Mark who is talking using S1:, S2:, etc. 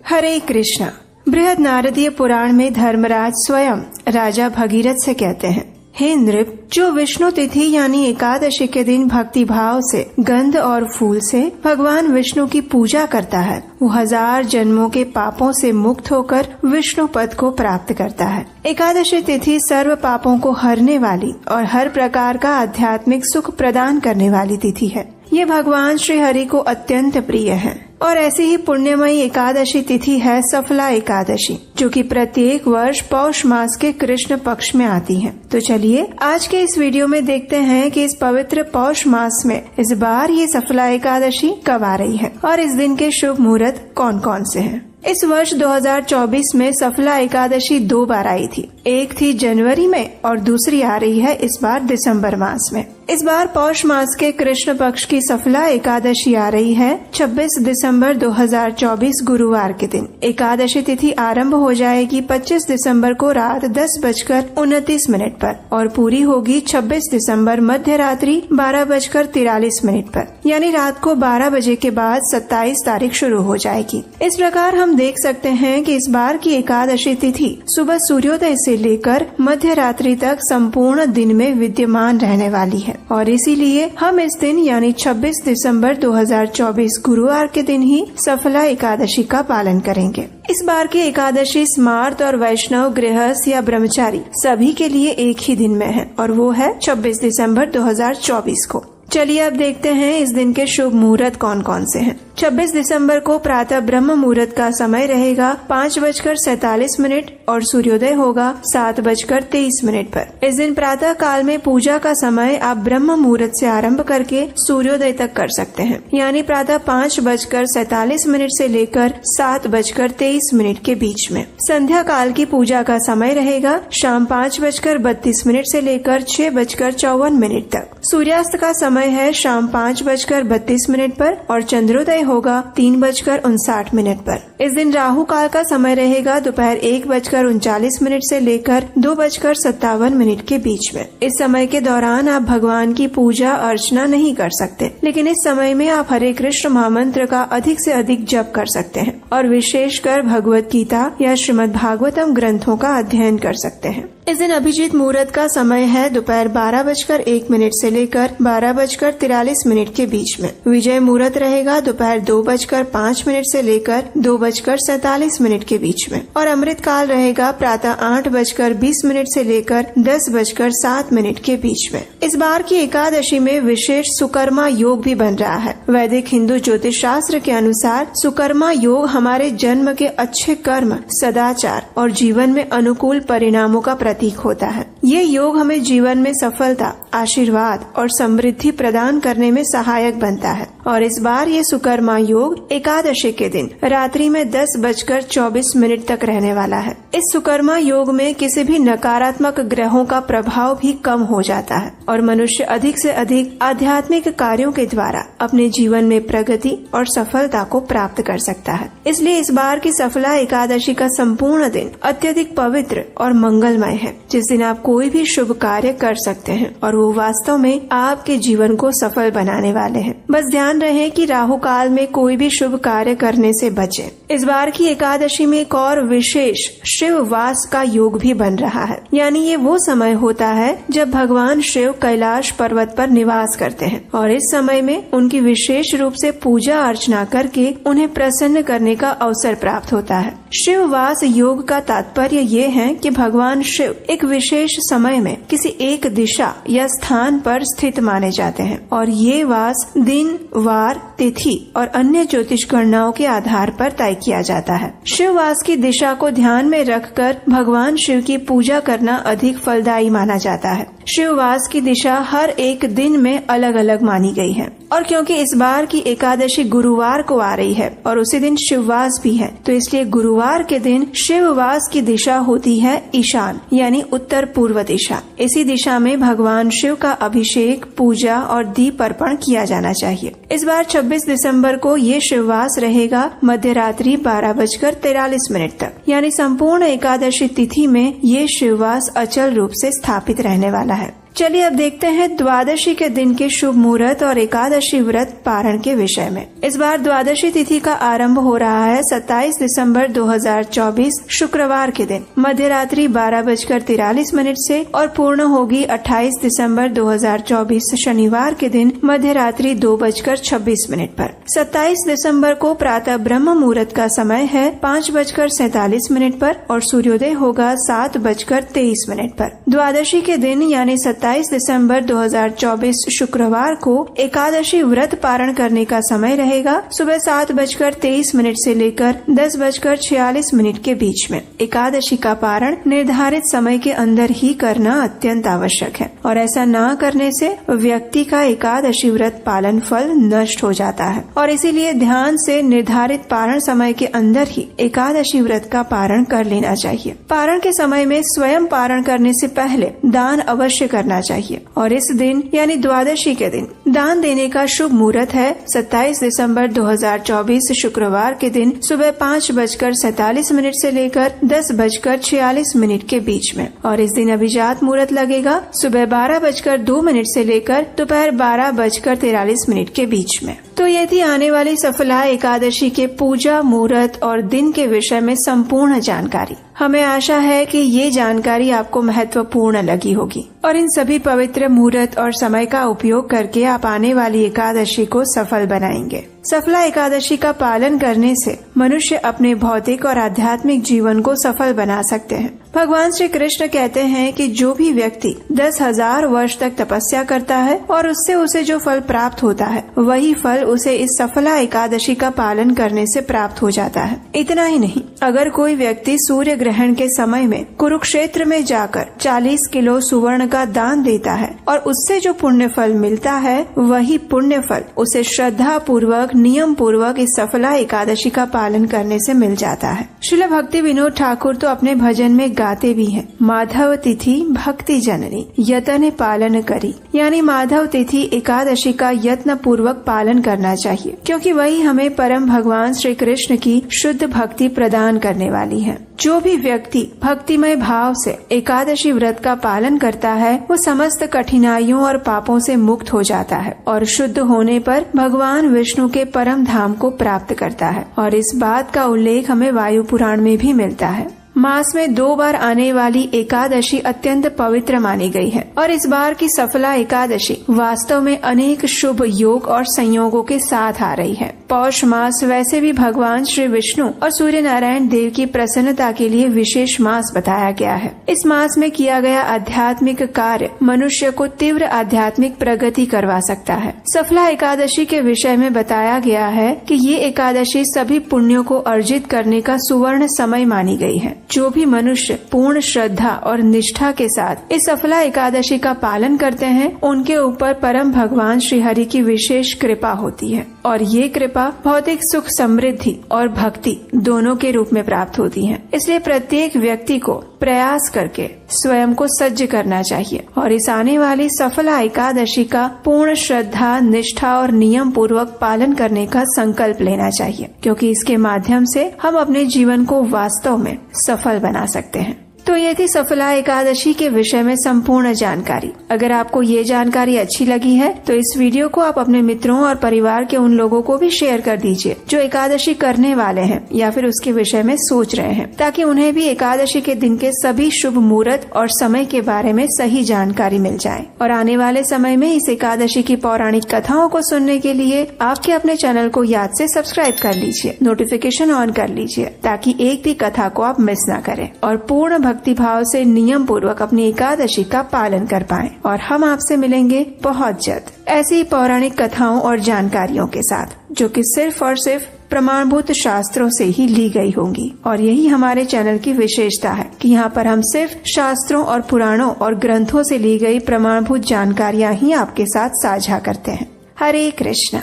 S1: हरे कृष्णा। बृहद नारदीय पुराण में धर्मराज स्वयं राजा भगीरथ से कहते हैं, हे नृप, जो विष्णु तिथि यानी एकादशी के दिन भक्ति भाव से गंध और फूल से भगवान विष्णु की पूजा करता है, वो 1000 जन्मों के पापों से मुक्त होकर विष्णु पद को प्राप्त करता है। एकादशी तिथि सर्व पापों को हरने वाली और हर प्रकार का आध्यात्मिक सुख प्रदान करने वाली तिथि है। ये भगवान श्री हरि को अत्यंत प्रिय है। और ऐसी ही पुण्यमयी एकादशी तिथि है सफला एकादशी, जो कि प्रत्येक वर्ष पौष मास के कृष्ण पक्ष में आती है। तो चलिए आज के इस वीडियो में देखते हैं कि इस पवित्र पौष मास में इस बार ये सफला एकादशी कब आ रही है और इस दिन के शुभ मुहूर्त कौन कौन से हैं। इस वर्ष 2024 में सफला एकादशी 2 बार आई थी। एक थी जनवरी में और दूसरी आ रही है इस बार दिसंबर मास में। इस बार पौष मास के कृष्ण पक्ष की सफला एकादशी आ रही है 26 दिसंबर 2024 गुरुवार के दिन। एकादशी तिथि आरंभ हो जाएगी 25 दिसंबर को रात 10:29 पर और पूरी होगी 26 दिसंबर मध्य रात्रि 12:43 पर, यानी रात को 12 बजे के बाद 27 तारीख शुरू हो जाएगी। इस प्रकार हम देख सकते हैं कि इस बार की एकादशी तिथि सुबह सूर्योदय से लेकर मध्य रात्रि तक संपूर्ण दिन में विद्यमान रहने वाली है और इसीलिए हम इस दिन यानी 26 दिसंबर 2024 गुरुवार के दिन ही सफला एकादशी का पालन करेंगे। इस बार की एकादशी स्मार्त और वैष्णव, गृहस्थ या ब्रह्मचारी सभी के लिए एक ही दिन में है और वो है 26 दिसंबर 2024 को। चलिए अब देखते हैं इस दिन के शुभ मुहूर्त कौन कौन से हैं। 26 दिसंबर को प्रातः ब्रह्म मुहूर्त का समय रहेगा 5:47 और सूर्योदय होगा 7:23 पर। इस दिन प्रातः काल में पूजा का समय आप ब्रह्म मुहूर्त से आरंभ करके सूर्योदय तक कर सकते हैं, यानी प्रातः 5:47 से लेकर 7:23 के बीच में। संध्या काल की पूजा का समय रहेगा शाम 5:32 से लेकर 6:54 तक। सूर्यास्त का समय है शाम 5:32 पर और चंद्रोदय होगा 3:59 पर। इस दिन राहु काल का समय रहेगा दोपहर 1:39 से लेकर 2:57 के बीच में। इस समय के दौरान आप भगवान की पूजा अर्चना नहीं कर सकते, लेकिन इस समय में आप हरे कृष्ण महामंत्र का अधिक से अधिक जप कर सकते हैं और विशेषकर भगवत गीता या श्रीमद् भागवतम ग्रंथों का अध्ययन कर सकते हैं। इस दिन अभिजीत मुहूर्त का समय है दोपहर 12:01 से लेकर 12:43 के बीच में। विजय मुहूर्त रहेगा दोपहर 2:05 से लेकर 2:47 के बीच में और अमृत काल रहेगा प्रातः 8:20 से लेकर 10:07 के बीच में। इस बार की एकादशी में विशेष सुकर्मा योग भी बन रहा है। वैदिक हिंदू ज्योतिष शास्त्र के अनुसार सुकर्मा योग हमारे जन्म के अच्छे कर्म, सदाचार और जीवन में अनुकूल परिणामों का प्रतीक होता है। ये योग हमें जीवन में सफलता, आशीर्वाद और समृद्धि प्रदान करने में सहायक बनता है और इस बार ये सुकर्मा योग एकादशी के दिन रात्रि में 10:24 तक रहने वाला है। इस सुकर्मा योग में किसी भी नकारात्मक ग्रहों का प्रभाव भी कम हो जाता है और मनुष्य अधिक से अधिक आध्यात्मिक कार्यों के द्वारा अपने जीवन में प्रगति और सफलता को प्राप्त कर सकता है। इसलिए इस बार की सफला एकादशी का संपूर्ण दिन अत्यधिक पवित्र और मंगलमय है, जिस दिन आप कोई भी शुभ कार्य कर सकते हैं और वो वास्तव में आपके जीवन को सफल बनाने वाले हैं। बस ध्यान रहे कि राहु काल में कोई भी शुभ कार्य करने से बचें। इस बार की एकादशी में एक और विशेष शिव वास का योग भी बन रहा है, यानी ये वो समय होता है जब भगवान शिव कैलाश पर्वत पर निवास करते हैं और इस समय में उनकी विशेष रूप से पूजा अर्चना करके उन्हें प्रसन्न करने का अवसर प्राप्त होता है। शिव वास योग का तात्पर्य ये है कि भगवान शिव एक विशेष समय में किसी एक दिशा या स्थान पर स्थित माने जाते हैं और ये वास दिन, वार, तिथि और अन्य ज्योतिष गणनाओं के आधार पर तय किया जाता है। शिव वास की दिशा को ध्यान में रखकर भगवान शिव की पूजा करना अधिक फलदायी माना जाता है। शिव वास की दिशा हर एक दिन में अलग अलग मानी गई है और क्योंकि इस बार की एकादशी गुरुवार को आ रही है और उसी दिन शिववास भी है, तो इसलिए गुरुवार के दिन शिववास की दिशा होती है ईशान, यानी उत्तर पूर्व दिशा। इसी दिशा में भगवान शिव का अभिषेक, पूजा और दीप अर्पण किया जाना चाहिए। इस बार 26 दिसंबर को ये शिववास रहेगा मध्य रात्रि 12:43 तक, यानी संपूर्ण एकादशी तिथि में ये शिववास अचल रूप से स्थापित रहने वाला है। चलिए अब देखते हैं द्वादशी के दिन के शुभ मुहूर्त और एकादशी व्रत पारण के विषय में। इस बार द्वादशी तिथि का आरंभ हो रहा है 27 दिसंबर 2024 शुक्रवार के दिन मध्य रात्रि 12:43 से और पूर्ण होगी 28 दिसंबर 2024 शनिवार के दिन मध्य रात्रि 2:26 पर। 27 दिसंबर को प्रातः ब्रह्म मुहूर्त का समय है 5:47 पर और सूर्योदय होगा 7:23 पर। द्वादशी के दिन यानी 27 दिसंबर 2024 शुक्रवार को एकादशी व्रत पारण करने का समय रहेगा सुबह 7:23 से लेकर 10:46 के बीच में। एकादशी का पारण निर्धारित समय के अंदर ही करना अत्यंत आवश्यक है और ऐसा न करने से व्यक्ति का एकादशी व्रत पालन फल नष्ट हो जाता है और इसीलिए ध्यान से निर्धारित पारण समय के अंदर ही एकादशी व्रत का पारण कर लेना चाहिए। पारण के समय में स्वयं पारण करने से पहले दान अवश्य करना चाहिए और इस दिन यानी द्वादशी के दिन दान देने का शुभ मुहूर्त है 27 दिसंबर 2024 शुक्रवार के दिन सुबह 5:47 से लेकर 10:46 के बीच में और इस दिन अभिजात मुहूर्त लगेगा सुबह 12:02 से लेकर दोपहर 12:43 के बीच में। तो ये थी आने वाली सफला एकादशी के पूजा मुहूर्त और दिन के विषय में संपूर्ण जानकारी। हमें आशा है कि ये जानकारी आपको महत्वपूर्ण लगी होगी और इन सभी पवित्र मुहूर्त और समय का उपयोग करके आप आने वाली एकादशी को सफल बनाएंगे। सफला एकादशी का पालन करने से मनुष्य अपने भौतिक और आध्यात्मिक जीवन को सफल बना सकते हैं। भगवान श्री कृष्ण कहते हैं कि जो भी व्यक्ति 10,000 वर्ष तक तपस्या करता है और उससे उसे जो फल प्राप्त होता है वही फल उसे इस सफला एकादशी का पालन करने से प्राप्त हो जाता है। इतना ही नहीं, अगर कोई व्यक्ति सूर्य ग्रहण के समय में कुरुक्षेत्र में जाकर 40 किलो सुवर्ण का दान देता है और उससे जो पुण्य फल मिलता है वही पुण्य फल उसे श्रद्धा पूर्वक नियम पूर्वक इस सफला एकादशी का पालन करने से मिल जाता है। श्रील भक्ति विनोद ठाकुर तो अपने भजन में गाते भी हैं, माधव तिथि भक्ति जननी यतन पालन करी, यानी माधव तिथि एकादशी का यत्न पूर्वक पालन करना चाहिए क्योंकि वही हमें परम भगवान श्री कृष्ण की शुद्ध भक्ति प्रदान करने वाली है। जो भी व्यक्ति भक्तिमय भाव से एकादशी व्रत का पालन करता है वो समस्त कठिनाइयों और पापों से मुक्त हो जाता है और शुद्ध होने पर भगवान विष्णु के परम धाम को प्राप्त करता है और इस बात का उल्लेख हमें वायु पुराण में भी मिलता है। मास में 2 बार आने वाली एकादशी अत्यंत पवित्र मानी गई है और इस बार की सफला एकादशी वास्तव में अनेक शुभ योग और संयोगों के साथ आ रही है। पौष मास वैसे भी भगवान श्री विष्णु और सूर्य नारायण देव की प्रसन्नता के लिए विशेष मास बताया गया है। इस मास में किया गया आध्यात्मिक कार्य मनुष्य को तीव्र आध्यात्मिक प्रगति करवा सकता है। सफला एकादशी के विषय में बताया गया है कि ये एकादशी सभी पुण्यों को अर्जित करने का सुवर्ण समय मानी गई है। जो भी मनुष्य पूर्ण श्रद्धा और निष्ठा के साथ इस सफला एकादशी का पालन करते हैं उनके ऊपर परम भगवान श्री हरि की विशेष कृपा होती है और ये कृपा भौतिक सुख, समृद्धि और भक्ति दोनों के रूप में प्राप्त होती है। इसलिए प्रत्येक व्यक्ति को प्रयास करके स्वयं को सज्ज करना चाहिए और इस आने वाली सफला एकादशी का पूर्ण श्रद्धा, निष्ठा और नियम पूर्वक पालन करने का संकल्प लेना चाहिए क्योंकि इसके माध्यम से हम अपने जीवन को वास्तव में सफल बना सकते हैं। तो ये थी सफला एकादशी के विषय में संपूर्ण जानकारी। अगर आपको ये जानकारी अच्छी लगी है तो इस वीडियो को आप अपने मित्रों और परिवार के उन लोगों को भी शेयर कर दीजिए जो एकादशी करने वाले हैं या फिर उसके विषय में सोच रहे हैं, ताकि उन्हें भी एकादशी के दिन के सभी शुभ मुहूर्त और समय के बारे में सही जानकारी मिल जाए। और आने वाले समय में इस एकादशी की पौराणिक कथाओं को सुनने के लिए आपके अपने चैनल को याद से सब्सक्राइब कर लीजिए, नोटिफिकेशन ऑन कर लीजिए ताकि एक भी कथा को आप मिस न करें और पूर्ण भक्ति भाव से नियम पूर्वक अपनी एकादशी का पालन कर पाएं। और हम आपसे मिलेंगे बहुत जल्द ऐसी पौराणिक कथाओं और जानकारियों के साथ जो कि सिर्फ और सिर्फ प्रमाणभूत शास्त्रों से ही ली गई होंगी। और यही हमारे चैनल की विशेषता है कि यहाँ पर हम सिर्फ शास्त्रों और पुराणों और ग्रंथों से ली गई प्रमाणभूत जानकारियाँ ही आपके साथ साझा करते हैं। हरे कृष्णा।